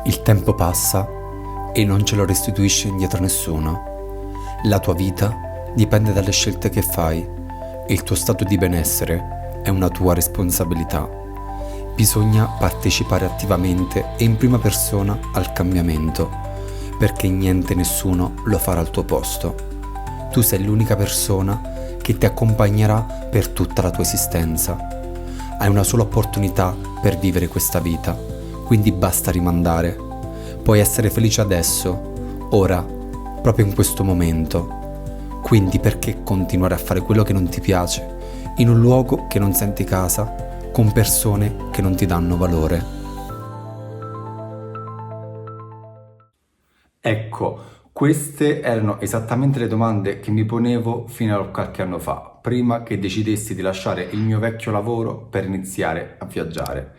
Il tempo passa e non ce lo restituisce indietro nessuno. La tua vita dipende dalle scelte che fai e il tuo stato di benessere è una tua responsabilità. Bisogna partecipare attivamente e in prima persona al cambiamento, perché niente e nessuno lo farà al tuo posto. Tu sei l'unica persona che ti accompagnerà per tutta la tua esistenza. Hai una sola opportunità per vivere questa vita, quindi basta rimandare. Puoi essere felice adesso, ora, proprio in questo momento. Quindi perché continuare a fare quello che non ti piace, in un luogo che non senti casa, con persone che non ti danno valore? Ecco, queste erano esattamente le domande che mi ponevo fino a qualche anno fa, prima che decidessi di lasciare il mio vecchio lavoro per iniziare a viaggiare.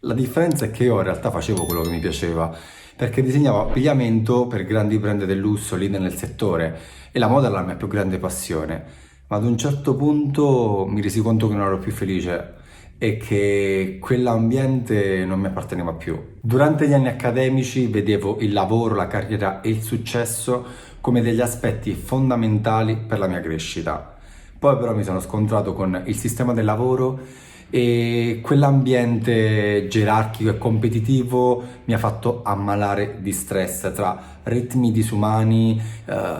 La differenza è che io in realtà facevo quello che mi piaceva, perché disegnavo abbigliamento per grandi brand del lusso leader nel settore e la moda era la mia più grande passione. Ma ad un certo punto mi resi conto che non ero più felice e che quell'ambiente non mi apparteneva più. Durante gli anni accademici vedevo il lavoro, la carriera e il successo come degli aspetti fondamentali per la mia crescita. Poi però mi sono scontrato con il sistema del lavoro e quell'ambiente gerarchico e competitivo mi ha fatto ammalare di stress tra ritmi disumani,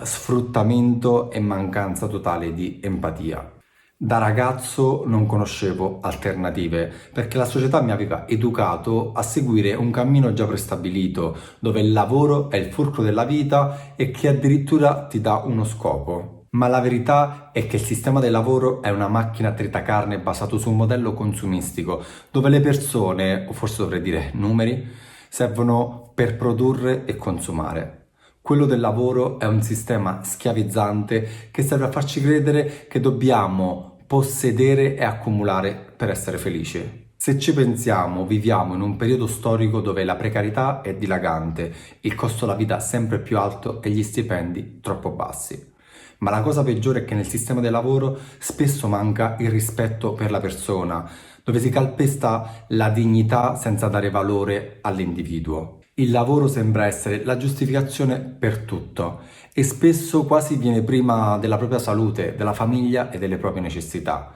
sfruttamento e mancanza totale di empatia. Da ragazzo non conoscevo alternative perché la società mi aveva educato a seguire un cammino già prestabilito, dove il lavoro è il fulcro della vita e che addirittura ti dà uno scopo. Ma la verità è che il sistema del lavoro è una macchina a tritacarne basato su un modello consumistico, dove le persone, o forse dovrei dire numeri, servono per produrre e consumare. Quello del lavoro è un sistema schiavizzante che serve a farci credere che dobbiamo possedere e accumulare per essere felici. Se ci pensiamo, viviamo in un periodo storico dove la precarietà è dilagante, il costo della vita sempre più alto e gli stipendi troppo bassi. Ma la cosa peggiore è che nel sistema del lavoro spesso manca il rispetto per la persona, dove si calpesta la dignità senza dare valore all'individuo. Il lavoro sembra essere la giustificazione per tutto e spesso quasi viene prima della propria salute, della famiglia e delle proprie necessità.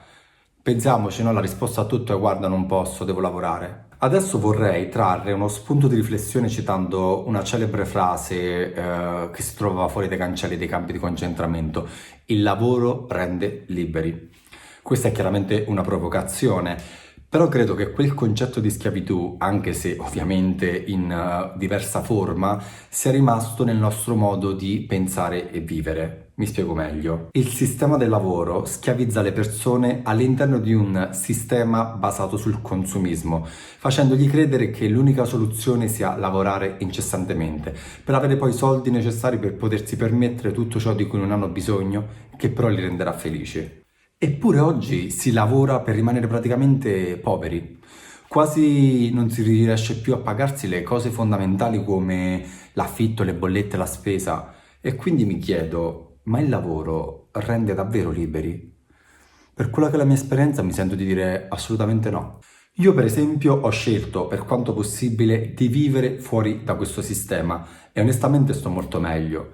Pensiamoci, no? La risposta a tutto è guarda, non posso, devo lavorare. Adesso vorrei trarre uno spunto di riflessione citando una celebre frase che si trovava fuori dai cancelli dei campi di concentramento: il lavoro rende liberi. Questa è chiaramente una provocazione, però credo che quel concetto di schiavitù, anche se ovviamente in diversa forma, sia rimasto nel nostro modo di pensare e vivere. Mi spiego meglio. Il sistema del lavoro schiavizza le persone all'interno di un sistema basato sul consumismo, facendogli credere che l'unica soluzione sia lavorare incessantemente, per avere poi i soldi necessari per potersi permettere tutto ciò di cui non hanno bisogno, che però li renderà felici. Eppure oggi si lavora per rimanere praticamente poveri. Quasi non si riesce più a pagarsi le cose fondamentali come l'affitto, le bollette, la spesa. E quindi mi chiedo, ma il lavoro rende davvero liberi? Per quella che è la mia esperienza mi sento di dire assolutamente no. Io per esempio ho scelto per quanto possibile di vivere fuori da questo sistema e onestamente sto molto meglio.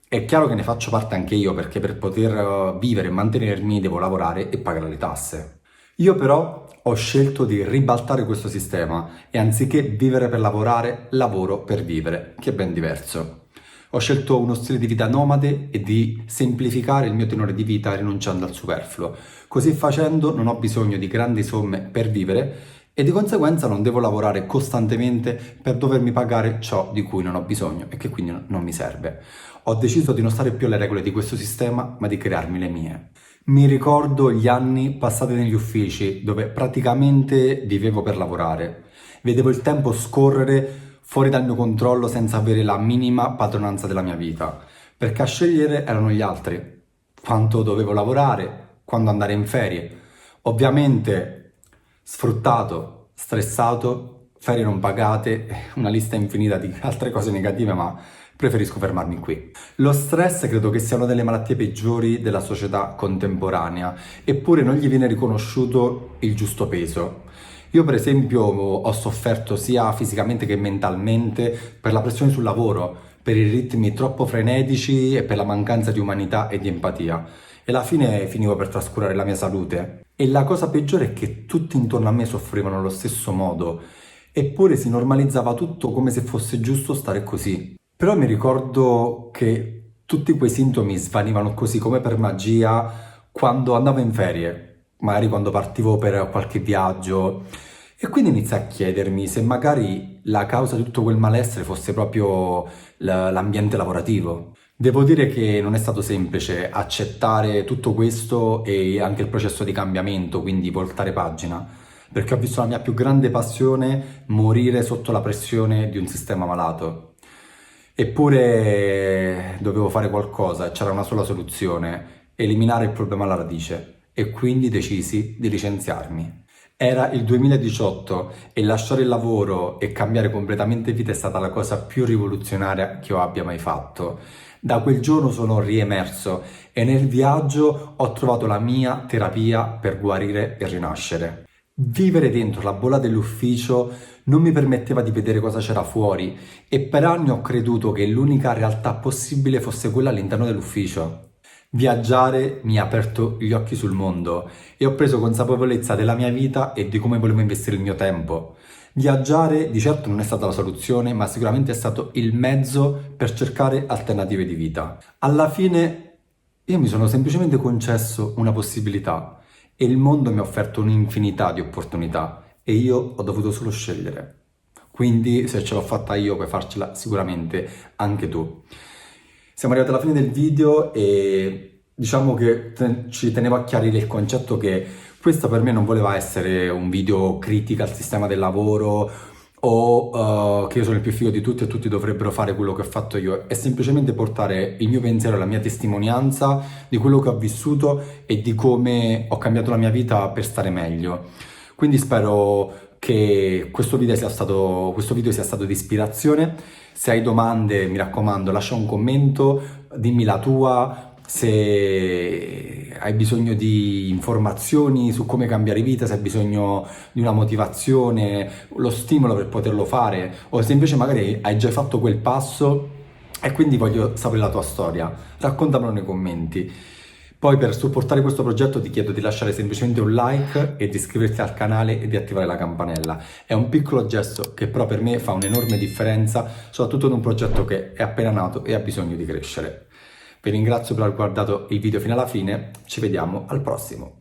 È chiaro che ne faccio parte anche io perché per poter vivere e mantenermi devo lavorare e pagare le tasse. Io però ho scelto di ribaltare questo sistema e anziché vivere per lavorare, lavoro per vivere, che è ben diverso. Ho scelto uno stile di vita nomade e di semplificare il mio tenore di vita rinunciando al superfluo. Così facendo non ho bisogno di grandi somme per vivere e di conseguenza non devo lavorare costantemente per dovermi pagare ciò di cui non ho bisogno e che quindi non mi serve. Ho deciso di non stare più alle regole di questo sistema, ma di crearmi le mie. Mi ricordo gli anni passati negli uffici, dove praticamente vivevo per lavorare. Vedevo il tempo scorrere fuori dal mio controllo senza avere la minima padronanza della mia vita, perché a scegliere erano gli altri. Quanto dovevo lavorare, quando andare in ferie. Ovviamente sfruttato, stressato, ferie non pagate, una lista infinita di altre cose negative, ma preferisco fermarmi qui. Lo stress credo che sia una delle malattie peggiori della società contemporanea, eppure non gli viene riconosciuto il giusto peso. Io per esempio ho sofferto sia fisicamente che mentalmente per la pressione sul lavoro, per i ritmi troppo frenetici e per la mancanza di umanità e di empatia. E alla fine finivo per trascurare la mia salute. E la cosa peggiore è che tutti intorno a me soffrivano allo stesso modo, eppure si normalizzava tutto come se fosse giusto stare così. Però mi ricordo che tutti quei sintomi svanivano così come per magia quando andavo in ferie, magari quando partivo per qualche viaggio. E quindi iniziai a chiedermi se magari la causa di tutto quel malessere fosse proprio l'ambiente lavorativo. Devo dire che non è stato semplice accettare tutto questo e anche il processo di cambiamento, quindi voltare pagina, perché ho visto la mia più grande passione morire sotto la pressione di un sistema malato. Eppure dovevo fare qualcosa e c'era una sola soluzione: eliminare il problema alla radice. E quindi decisi di licenziarmi. Era il 2018 e lasciare il lavoro e cambiare completamente vita è stata la cosa più rivoluzionaria che io abbia mai fatto. Da quel giorno sono riemerso e nel viaggio ho trovato la mia terapia per guarire e rinascere. Vivere dentro la bolla dell'ufficio non mi permetteva di vedere cosa c'era fuori e per anni ho creduto che l'unica realtà possibile fosse quella all'interno dell'ufficio. Viaggiare mi ha aperto gli occhi sul mondo e ho preso consapevolezza della mia vita e di come volevo investire il mio tempo. Viaggiare di certo non è stata la soluzione, ma sicuramente è stato il mezzo per cercare alternative di vita. Alla fine io mi sono semplicemente concesso una possibilità e il mondo mi ha offerto un'infinità di opportunità e io ho dovuto solo scegliere. Quindi se ce l'ho fatta io puoi farcela sicuramente anche tu. Siamo arrivati alla fine del video e diciamo che ci tenevo a chiarire il concetto che questo per me non voleva essere un video critica al sistema del lavoro o che io sono il più figo di tutti e tutti dovrebbero fare quello che ho fatto io. È semplicemente portare il mio pensiero e la mia testimonianza di quello che ho vissuto e di come ho cambiato la mia vita per stare meglio. Quindi spero che questo video sia stato di ispirazione. Se hai domande, mi raccomando, lascia un commento, dimmi la tua. Se hai bisogno di informazioni su come cambiare vita, se hai bisogno di una motivazione, lo stimolo per poterlo fare, o se invece magari hai già fatto quel passo e quindi voglio sapere la tua storia, raccontamelo nei commenti. Poi per supportare questo progetto ti chiedo di lasciare semplicemente un like e di iscriverti al canale e di attivare la campanella. È un piccolo gesto che però per me fa un'enorme differenza, soprattutto in un progetto che è appena nato e ha bisogno di crescere. Vi ringrazio per aver guardato il video fino alla fine, ci vediamo al prossimo.